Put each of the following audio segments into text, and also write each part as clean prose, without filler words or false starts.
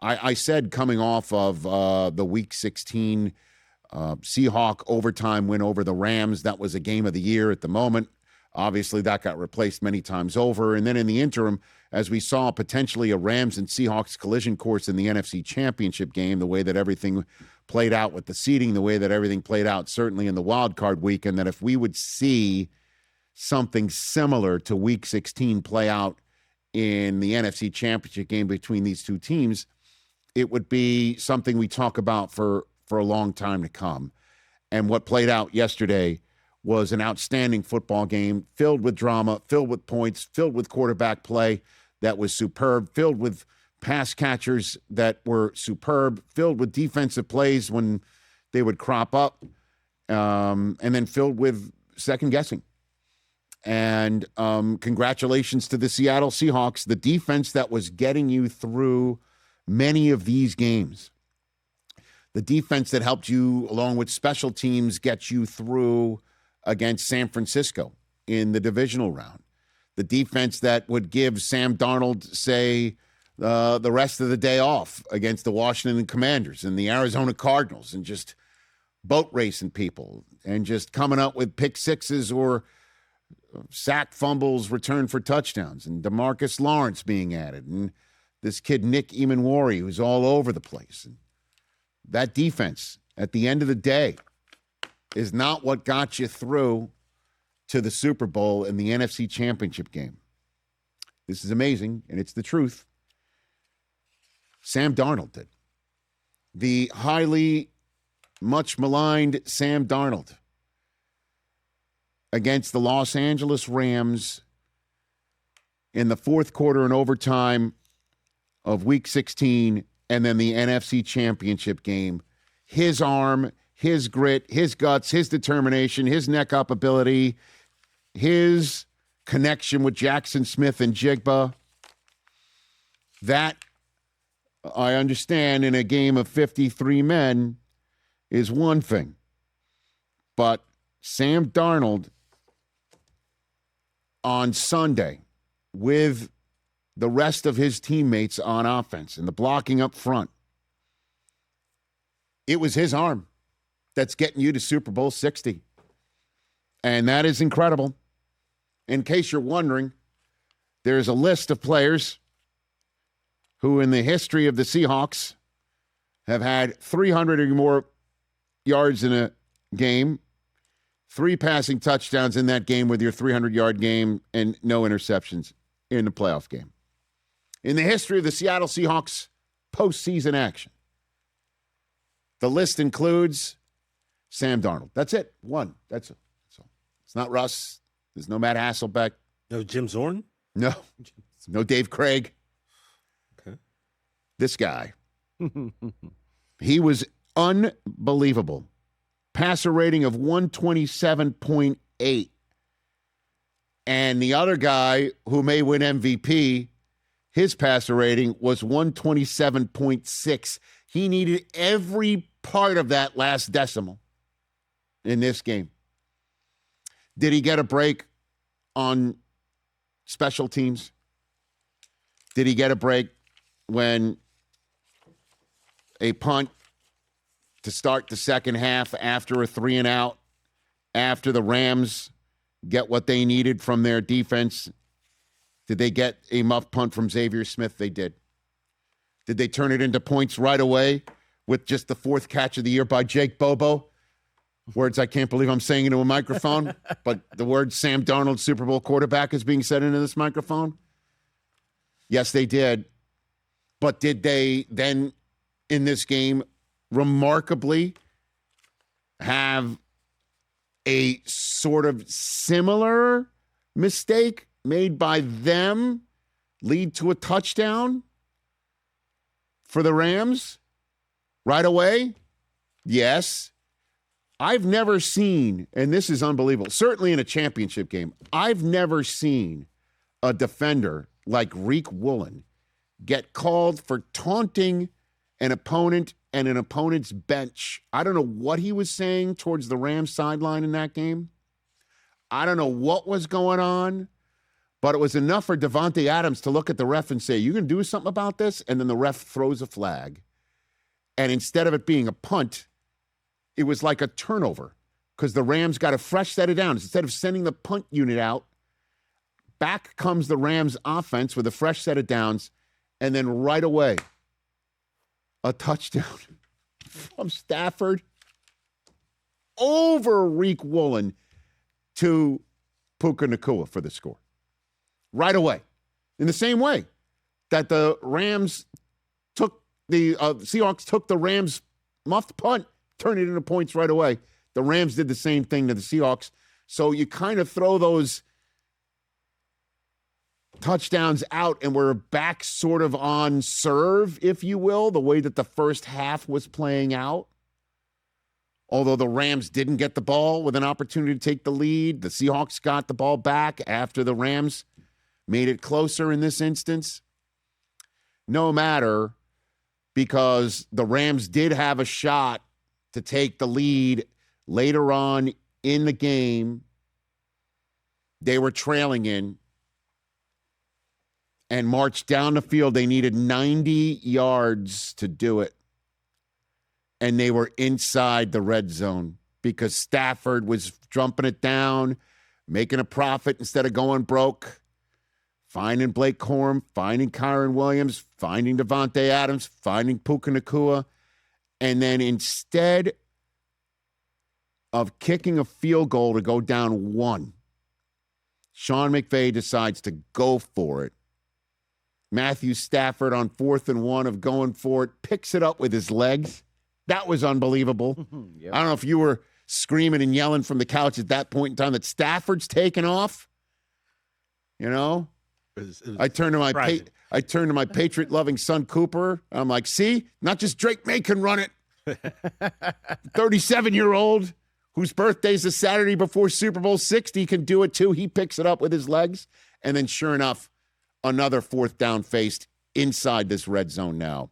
I said coming off of the Week 16 Seahawk overtime win over the Rams, that was a game of the year at the moment. Obviously, that got replaced many times over. And then in the interim, as we saw potentially a Rams and Seahawks collision course in the NFC Championship game, the way that everything played out with the seeding, the way that everything played out certainly in the wild card weekend, that if we would see something similar to Week 16 play out in the NFC Championship game between these two teams, it would be something we talk about for a long time to come. And what played out yesterday was an outstanding football game filled with drama, filled with points, filled with quarterback play that was superb, filled with pass catchers that were superb, filled with defensive plays when they would crop up, and then filled with second guessing. And congratulations to the Seattle Seahawks, the defense that was getting you through many of these games. The defense that helped you, along with special teams, get you through against San Francisco in the divisional round. The defense that would give Sam Darnold, say, the rest of the day off against the Washington Commanders and the Arizona Cardinals, and just boat racing people and just coming up with pick sixes or sack fumbles, return for touchdowns, and DeMarcus Lawrence being added, and this kid Nick Emanwari, who's all over the place. And that defense, at the end of the day, is not what got you through to the Super Bowl and the NFC Championship game. This is amazing, and it's the truth. Sam Darnold did. The highly much maligned Sam Darnold against the Los Angeles Rams in the fourth quarter and overtime of Week 16, and then the NFC Championship game. His arm, his grit, his guts, his determination, his neck-up ability, his connection with Jackson Smith-Njigba. That, I understand, in a game of 53 men is one thing. But Sam Darnold on Sunday with the rest of his teammates on offense and the blocking up front, it was his arm that's getting you to Super Bowl 60. And that is incredible. In case you're wondering, there's a list of players who in the history of the Seahawks have had 300 or more yards in a game, 3 passing touchdowns in that game with your 300-yard game, and no interceptions in the playoff game. In the history of the Seattle Seahawks postseason action, the list includes Sam Darnold. That's it. One. That's all. It's not Russ. There's no Matt Hasselbeck. No Jim Zorn? No. No Dave Craig. Okay. This guy. He was unbelievable. Passer rating of 127.8. And the other guy who may win MVP, his passer rating was 127.6. He needed every part of that last decimal in this game. Did he get a break on special teams? Did he get a break when a punt to start the second half after a 3-and-out, after the Rams get what they needed from their defense? Did they get a muff punt from Xavier Smith? They did. Did they turn it into points right away with just the 4th catch of the year by Jake Bobo? Words I can't believe I'm saying into a microphone, but the word Sam Darnold, Super Bowl quarterback, is being said into this microphone? Yes, they did. But did they then, in this game, remarkably have a sort of similar mistake made by them lead to a touchdown for the Rams right away? Yes. I've never seen, and this is unbelievable, certainly in a championship game, I've never seen a defender like Reek Woolen get called for taunting an opponent and an opponent's bench. I don't know what he was saying towards the Rams sideline in that game. I don't know what was going on, But it was enough for Davante Adams to look at the ref and say, "You can do something about this?" And then the ref throws a flag. And instead of it being a punt, it was like a turnover because the Rams got a fresh set of downs. Instead of sending the punt unit out, back comes the Rams offense with a fresh set of downs. And then right away, a touchdown from Stafford over Reek Woolen to Puka Nacua for the score. Right away. In the same way that the Rams took the Seahawks took the Rams muffed punt, turned it into points right away. The Rams did the same thing to the Seahawks. So you kind of throw those touchdowns out and we're back sort of on serve, if you will, the way that the first half was playing out. Although the Rams didn't get the ball with an opportunity to take the lead, the Seahawks got the ball back after the Rams made it closer in this instance. No matter, because the Rams did have a shot to take the lead later on in the game. They were trailing in and marched down the field. They needed 90 yards to do it. And they were inside the red zone because Stafford was jumping it down, making a profit instead of going broke, finding Blake Corum, finding Kyron Williams, finding Davante Adams, finding Puka Nacua. And then instead of kicking a field goal to go down one, Sean McVay decides to go for it. Matthew Stafford on 4th and 1 of going for it, picks it up with his legs. That was unbelievable. Yep. I don't know if you were screaming and yelling from the couch at that point in time that Stafford's taken off. You know? It was I turned to my Patriot-loving son, Cooper. I'm like, see? Not just Drake May can run it. 37-year-old whose birthday's a Saturday before Super Bowl 60 can do it too. He picks it up with his legs. And then sure enough, another 4th down faced inside this red zone now.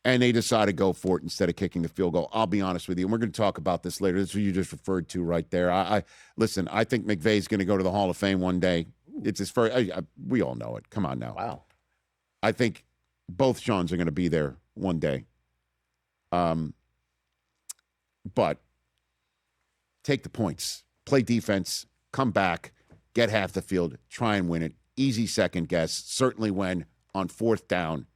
And they decide to go for it instead of kicking the field goal. I'll be honest with you, and we're going to talk about this later. This is what you just referred to right there. Listen, I think McVay's going to go to the Hall of Fame one day. It's his first. We all know it. Come on now. Wow. I think both Seans are going to be there one day. But take the points, play defense, come back, get half the field, try and win it. Easy second guess. Certainly when on 4th down,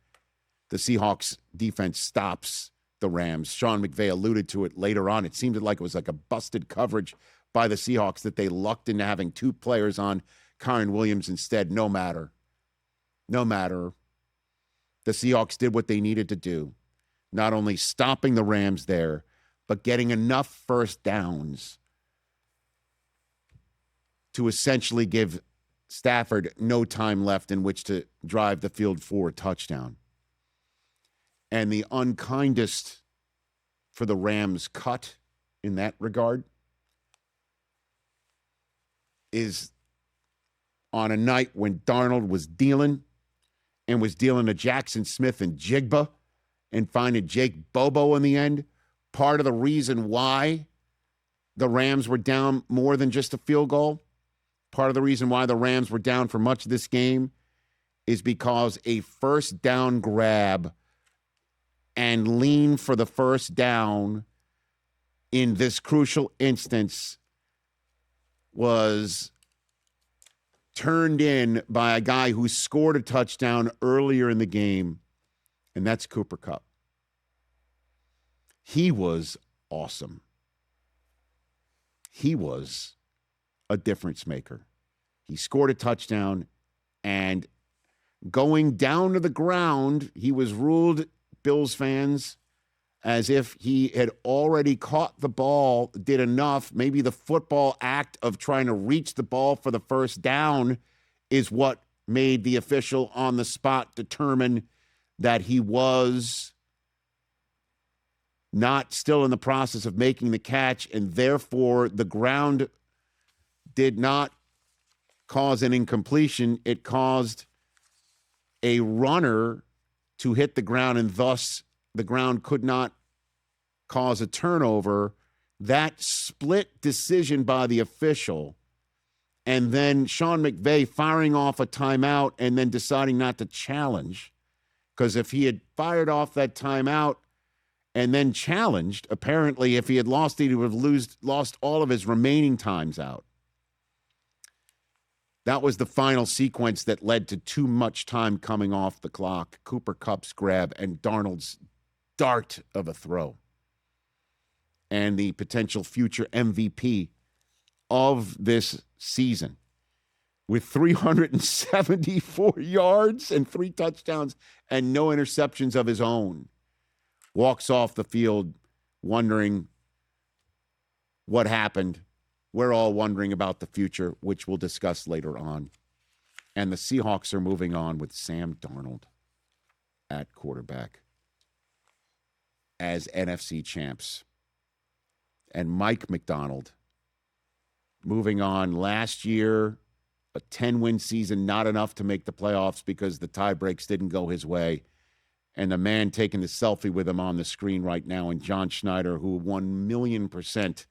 the Seahawks defense stops the Rams. Sean McVay alluded to it later on. It seemed like it was like a busted coverage by the Seahawks that they lucked into having 2 players on Kyron Williams instead. No matter. The Seahawks did what they needed to do. Not only stopping the Rams there, but getting enough first downs to essentially give Stafford no time left in which to drive the field for a touchdown. And the unkindest for the Rams cut in that regard is on a night when Darnold was dealing to Jackson Smith-Njigba and finding Jake Bobo in the end. Part of the reason why the Rams were down more than just a field goal, part of the reason why the Rams were down for much of this game is because a first down grab and lean for the first down in this crucial instance was turned in by a guy who scored a touchdown earlier in the game, and that's Cooper Kupp. He was awesome. He was a difference maker. He scored a touchdown, and going down to the ground, he was ruled, Bills fans, as if he had already caught the ball, did enough. Maybe the football act of trying to reach the ball for the first down is what made the official on the spot determine that he was not still in the process of making the catch, and therefore the ground did not cause an incompletion. It caused a runner to hit the ground, and thus the ground could not cause a turnover. That split decision by the official and then Sean McVay firing off a timeout and then deciding not to challenge. Because if he had fired off that timeout and then challenged, apparently if he had lost it, he would have lost all of his remaining times out. That was the final sequence that led to too much time coming off the clock. Cooper Kupp's grab and Darnold's dart of a throw. And the potential future MVP of this season with 374 yards and 3 touchdowns and no interceptions of his own, walks off the field wondering what happened. We're all wondering about the future, which we'll discuss later on. And the Seahawks are moving on with Sam Darnold at quarterback as NFC champs. And Mike McDonald moving on last year, a 10-win season, not enough to make the playoffs because the tie breaks didn't go his way. And the man taking the selfie with him on the screen right now, and John Schneider, who 1,000,000%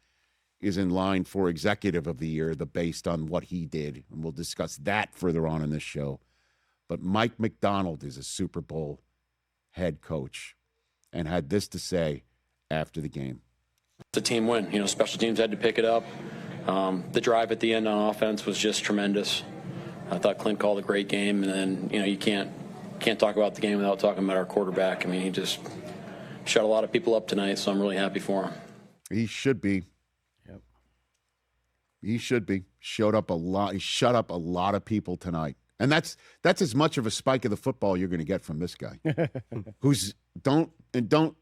is in line for Executive of the Year, based on what he did. And we'll discuss that further on in this show. But Mike McDonald is a Super Bowl head coach and had this to say after the game. It's a team win. You know, special teams had to pick it up. The drive at the end on offense was just tremendous. I thought Clint called a great game, and then, you know, you can't talk about the game without talking about our quarterback. I mean, he just shut a lot of people up tonight, so I'm really happy for him. He should be. Yep. He should be. Showed up a lot. He shut up a lot of people tonight. And that's as much of a spike of the football you're going to get from this guy. Who's don't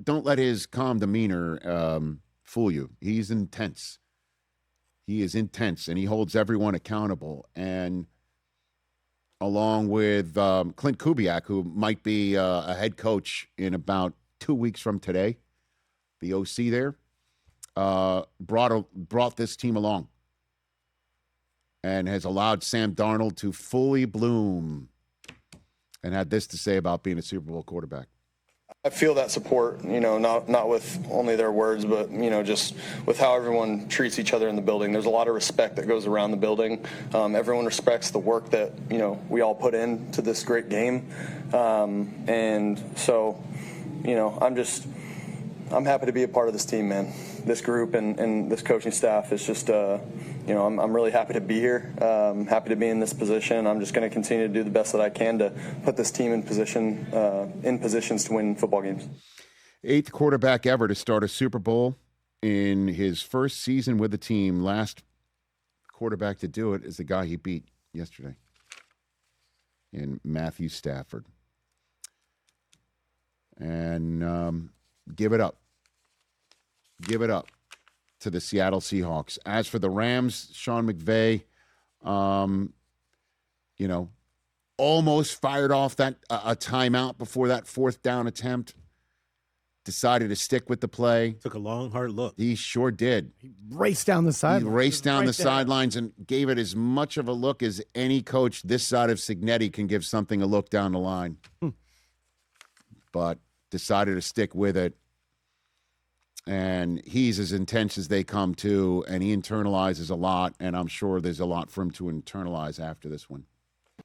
let his calm demeanor fool you. He's intense. He is intense, and he holds everyone accountable. And along with Clint Kubiak, who might be a head coach in about 2 weeks from today, the OC there, brought this team along and has allowed Sam Darnold to fully bloom, and had this to say about being a Super Bowl quarterback. I feel that support, you know, not with only their words, but, you know, just with how everyone treats each other in the building. There's a lot of respect that goes around the building. Everyone respects the work that, you know, we all put into this great game. And so, you know, I'm happy to be a part of this team, man. This group and this coaching staff is just, you know, I'm really happy to be here. Happy to be in this position. I'm just going to continue to do the best that I can to put this team in positions to win football games. 8th quarterback ever to start a Super Bowl in his first season with the team. Last quarterback to do it is the guy he beat yesterday in Matthew Stafford. And give it up. Give it up to the Seattle Seahawks. As for the Rams, Sean McVay, you know, almost fired off a timeout before that 4th down attempt. Decided to stick with the play. Took a long, hard look. He sure did. He raced down the sidelines. He raced down the sidelines and gave it as much of a look as any coach this side of Cignetti can give something a look down the line. But decided to stick with it. And he's as intense as they come too, and he internalizes a lot, and I'm sure there's a lot for him to internalize after this one.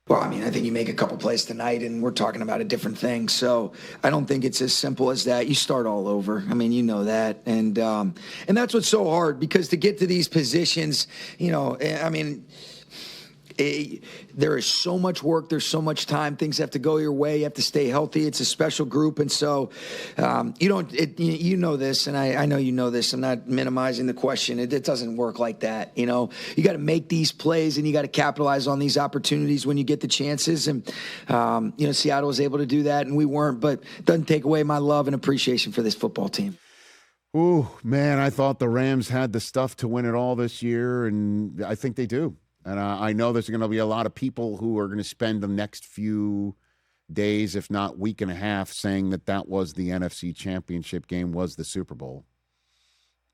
Well, I mean, I think you make a couple plays tonight, and we're talking about a different thing. So I don't think it's as simple as that. You start all over. I mean, you know that, and that's what's so hard, because to get to these positions, you know, I mean, there is so much work. There's so much time. Things have to go your way. You have to stay healthy. It's a special group. And so you know this, and I know you know this. I'm not minimizing the question. It doesn't work like that. You know, you got to make these plays, and you got to capitalize on these opportunities when you get the chances. And, you know, Seattle was able to do that, and we weren't. But it doesn't take away my love and appreciation for this football team. Ooh, man, I thought the Rams had the stuff to win it all this year, and I think they do. And I know there's going to be a lot of people who are going to spend the next few days, if not week and a half, saying that was the NFC Championship game, was the Super Bowl.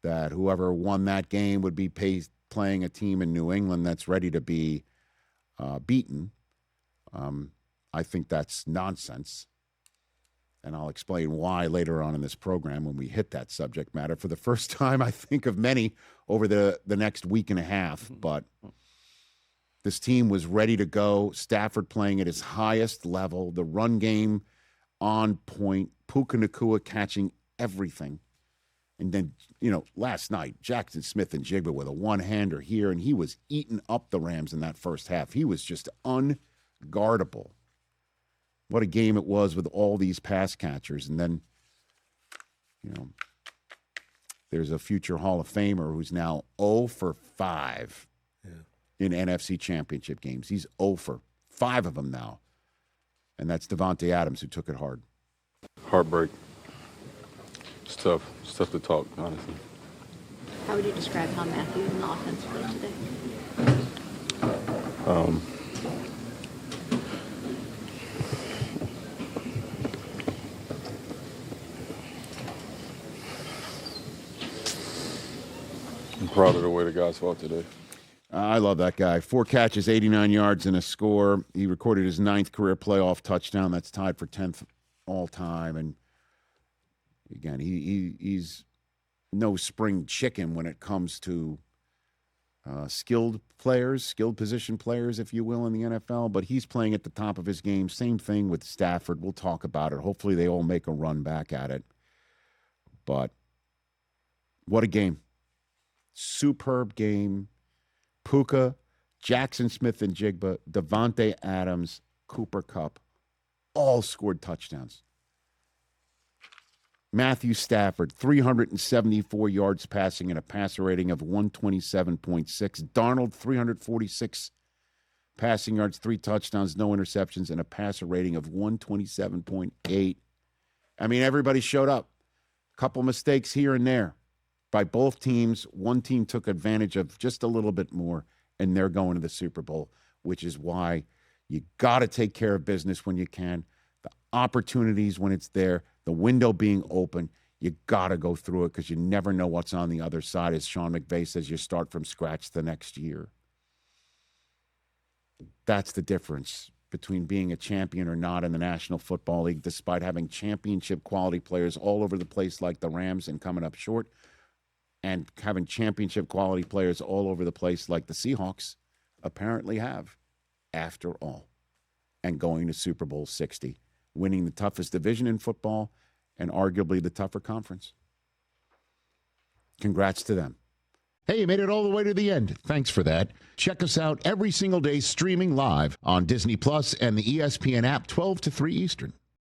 That whoever won that game would be playing a team in New England that's ready to be beaten. I think that's nonsense. And I'll explain why later on in this program when we hit that subject matter for the first time, I think, of many over the next week and a half. But This team was ready to go. Stafford playing at his highest level. The run game on point. Puka Nacua catching everything. And then, last night, Jackson Smith-Njigba with a one-hander here, and he was eating up the Rams in that first half. He was just unguardable. What a game it was with all these pass catchers. And then, there's a future Hall of Famer who's now 0 for 5 in NFC Championship games. He's 0 for 5 of them now. And that's Davante Adams, who took it hard. Heartbreak. It's tough. It's tough to talk, honestly. How would you describe how Matthew and the offense played today? I'm proud of the way the guys fought today. I love that guy. 4 catches, 89 yards, and a score. He recorded his 9th career playoff touchdown. That's tied for 10th all time. And again, he's no spring chicken when it comes to skilled position players, if you will, in the NFL. But he's playing at the top of his game. Same thing with Stafford. We'll talk about it. Hopefully they all make a run back at it. But what a game. Superb game. Puka, Jackson Smith-Njigba, Davante Adams, Cooper Kupp, all scored touchdowns. Matthew Stafford, 374 yards passing and a passer rating of 127.6. Darnold, 346 passing yards, 3 touchdowns, no interceptions, and a passer rating of 127.8. I mean, everybody showed up. A couple mistakes here and there by both teams. One team took advantage of just a little bit more, and they're going to the Super Bowl, which is why you got to take care of business when you can. The opportunities when it's there, the window being open, you got to go through it because you never know what's on the other side. As Sean McVay says, you start from scratch the next year. That's the difference between being a champion or not in the National Football League, despite having championship quality players all over the place like the Rams and coming up short, and having championship quality players all over the place like the Seahawks apparently have, after all, and going to Super Bowl 60, winning the toughest division in football and arguably the tougher conference. Congrats to them. Hey, you made it all the way to the end. Thanks for that. Check us out every single day streaming live on Disney Plus and the ESPN app 12 to 3 Eastern.